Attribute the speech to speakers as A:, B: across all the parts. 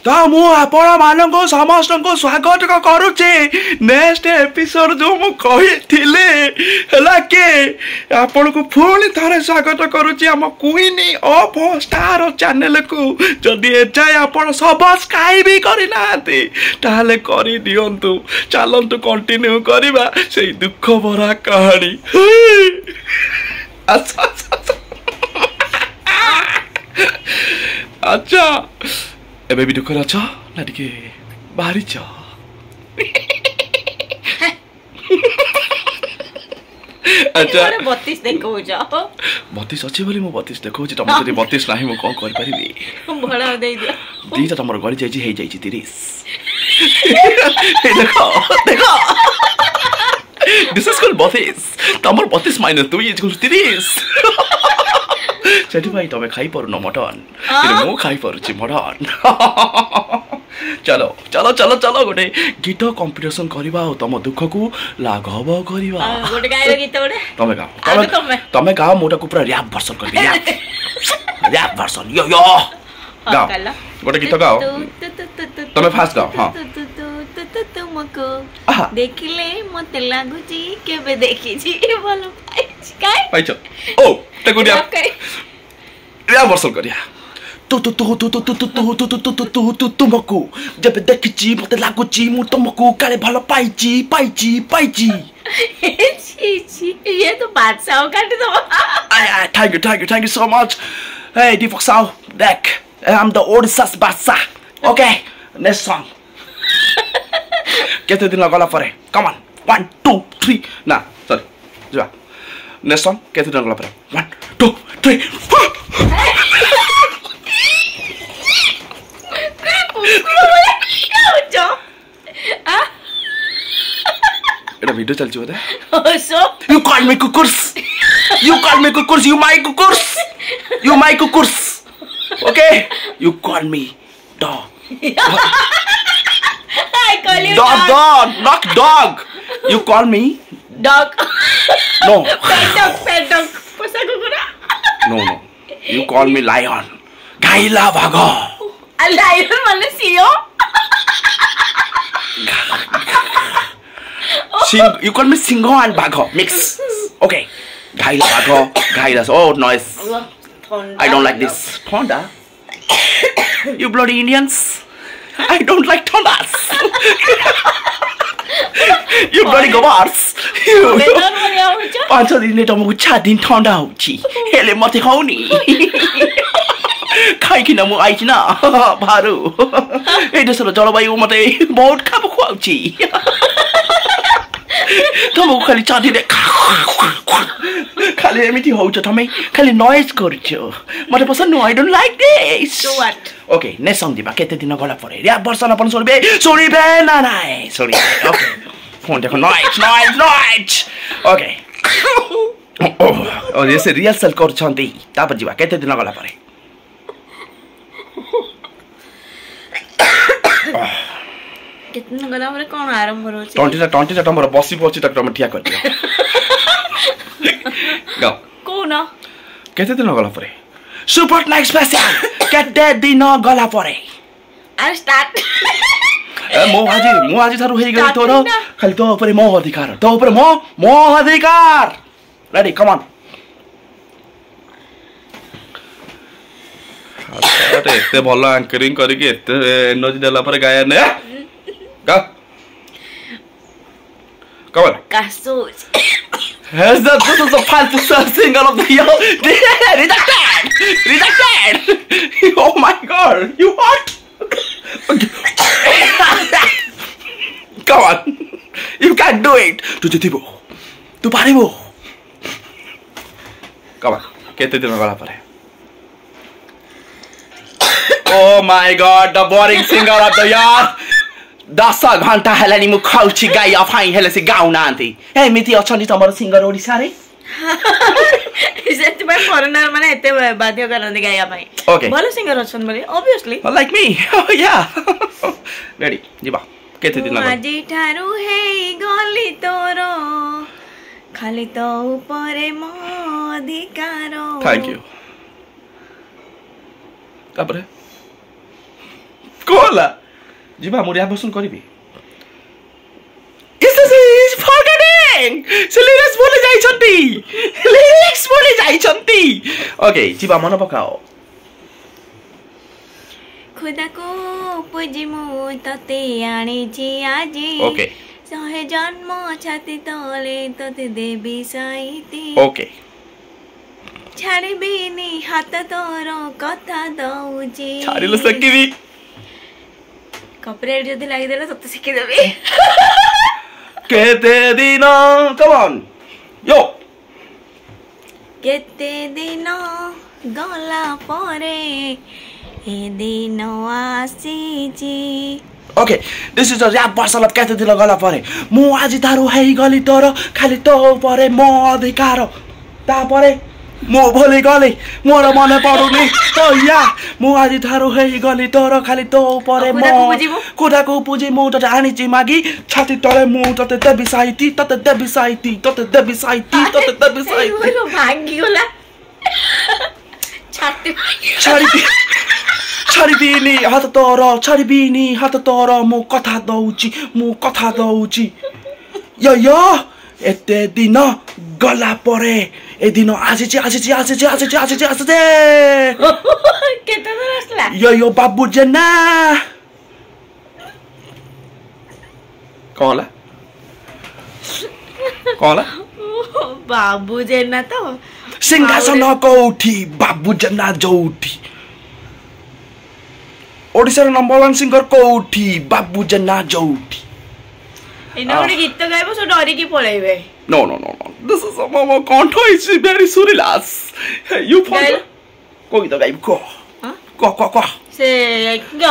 A: तो मु आपण मानक समस्त को स्वागत करुचे नेक्स्ट एपिसोड जो मु कहिथिले हला के आपण को पुणी थरे स्वागत करुचे हम क्वीन ऑफ स्टार चैनल को जदि एजाय आपण सब्सक्राइब भी करिनाते ताले करि दियंतु चलंतु कंटिन्यू करबा से दुख भरा कहानी अच्छा अच्छा एबे भी दुख अच्छा ना टिके बाहरी छ अच्छा
B: 32 देखौ जाओ
A: 32 अछि बोली मु 32 देखौ छी तम जदी 32 नाही मु कोन कर परिबी
B: बड़ा दे दिया
A: दीटा तमर गड़ी जाई हे जाई 30 देखो देखो दिस इज कॉल्ड 32 तमर 32 माइनस 2 इज इक्वल टू 30 सेठी भाई तमे खाई पर न मटन तेरे मु खाई पर छी मटन चलो चलो चलो चलो गोटे गीत कंपटीशन करबा और तम दुख को लाघव करबा
B: गोटे गाय गीत गोटे
A: तमे गाओ तमे गाओ मोटा को पूरा रैप वर्जन करबी रैप वर्जन यो यो गाओ गोटे गीत गाओ तमे फास्ट गाओ हां
B: तुमको देखिले मते लागुची केबे देखी छी बोलो काय
A: पाइछो ओ ते गुडिया रैप वर्जन करिया तुमको जब देखी मत लागुची मु तुमको काले भलो पाइची पाइची पाइची
B: छी ये तो बादशाह काट दो
A: आय थैंक यू सो मच हे दीपक साव देख आई एम द ओडिसास बादशाह ओके नेक्स्ट सॉन्ग केते दिन गला परे कम ऑन 1 2 3 ना सॉरी जा नेक्स्ट सॉन्ग केते दिन गला परे 1 2 3 এটা ভিডিও চলছে ওটা
B: so
A: you call me কুকুরস you call me কুকুরস you my কুকুরস you my কুকুরস okay you call me dog
B: I call you
A: dog not dog you call me
B: dog
A: no
B: pet dog posa kukura
A: no you call me lion gaila bhago
B: lion mane siyo
A: you call me Singo and Bagho mix. Okay. Gaila Bagho. Gaila. Oh, noise. I don't like this. Thonda. You bloody Indians. I don't like thondas. You bloody gobars. Pancho dine tomo cha din thonda hochi. Hele mate khoni. खाइकिन मु आइछि ना भारू ए देशर जलवायु मते बहुत खाब खुआउछि तमको खाली चाँदी दे खाली एमिति होउछ तमे खाली नॉइज करछो मते पसंद no I don't like this
B: so what
A: okay next song दिबा केते दिन गला परे या वर्षन अपन सोरिबे ना नाइ सॉरी ओके फोन देखो नॉइज ओके और ये से रिहर्सल करछन्ती तापर जिबा केते दिन गला परे
B: कितना गला हमरे कोन आरंभ हो छी
A: 20 तमर बसी पछि तक तम ठिया कर दियो गो
B: कोन
A: केते दिन गला परे सुपर नाइट स्पेशल केते दिन गला परे
B: अरे स्टार्ट
A: मो आज थारु हेइ गली तोर खाली तो ऊपर मोह अधिकार तो ऊपर मोह अधिकार रेडी कम ऑन अरे एते भलो एंकरिंग करी के एते एनर्जी देला पर गाया ने गा come on
B: Casus
A: has that this is the fastest singer of the year rejected oh my god you what come on you can do it tu jetibo tu paribo come on kete din gala pare oh my god the boring singer of the year 10 घंटा हेलानी मु खाउछि गाई अफाई हेले से गाउ नांती ए मिति अछनी तमर singer Odisha रे
B: इजेत bye foreigner माने एते बाध्य करन गाई अफाई भलो सिंगर अछन बोले ऑब्वियसली
A: लाइक मी या रेडी जिबा केते दिन लगा
B: आजी ठारू हे गली तोरो खाली तो ऊपरे मो अधिकार
A: थैंक यू तापरे कौन गला जिबा मोरिया बसन करबी इज फॉरगेटिंग से लिरिक्स बोले जाई छंती ओके जिबा मन पकाओ
B: खुदा को पूजी मु तते आनी छी आजी
A: ओके
B: सहे जन्म छाती तले तते देवी साईती
A: ओके
B: छाड़बिनी हाथ तोर कथा दउची
A: छाड़िलो सकिबी
B: कॉपीराइट जदी लागि देला तते सिखि देबी
A: केते दिन कम ऑन यो
B: केते दिन गला परे ए दिन आसीची
A: okay this is a rap वार्तालाप केते दिन गला परे मु आज तारु है गली तोर खाली तो परे मो अधिकार ता परे मो भोलि गली मोर मन पडुनी ओ या मु आज थारु है गली तोर खाली तो परे मो कुदाको पुजी मु त आनी ची मागी छाती तले मु तते देबी साइती
B: ओरो भागी होला
A: छाड़बिनी हात तोर मु कथा दउची यो एते दिन गला परे ए दिन आसे
B: केते रसला
A: यो बाबू जना कौला
B: बाबू जना तो
A: सिंहासन कोठी बाबू जना जोठी ओडिसा नंबर 1 सिंगर कोठी बाबू जना जोठी
B: इनोडी गीत गाइबो सो डरी की पळाइबे
A: No. This is a mama conto is very surilas. You follow. Go to the go. Go.
B: Say go.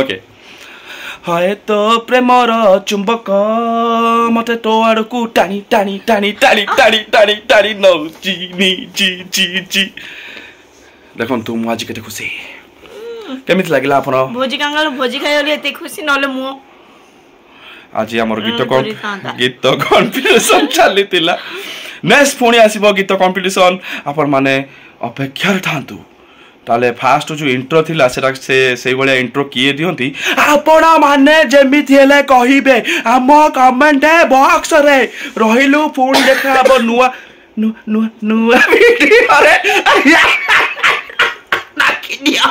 A: Okay. हाय तो प्रेमर चुंबक मते तो आड़कू टाणी नौची ची देखो तुम आज केते खुशी केमित लागला आपण
B: भोजी कांगाल भोजी खाइली एते खुशी नले मु
A: आज हमर गीत कॉम्पिटिशन चलितिला नेक्स्ट पुणी आसीबो गीत कॉम्पिटिशन आपण माने अपेक्षा थांतु ताले फास्ट जो इंट्रो थिला से बलिया इंट्रो किए दियंती आपण माने जेमिति हेले कहिबे हम कमेंट बॉक्स रे रहिलु पुणी देखाबो नुवा वीडियो रे नाकी दिया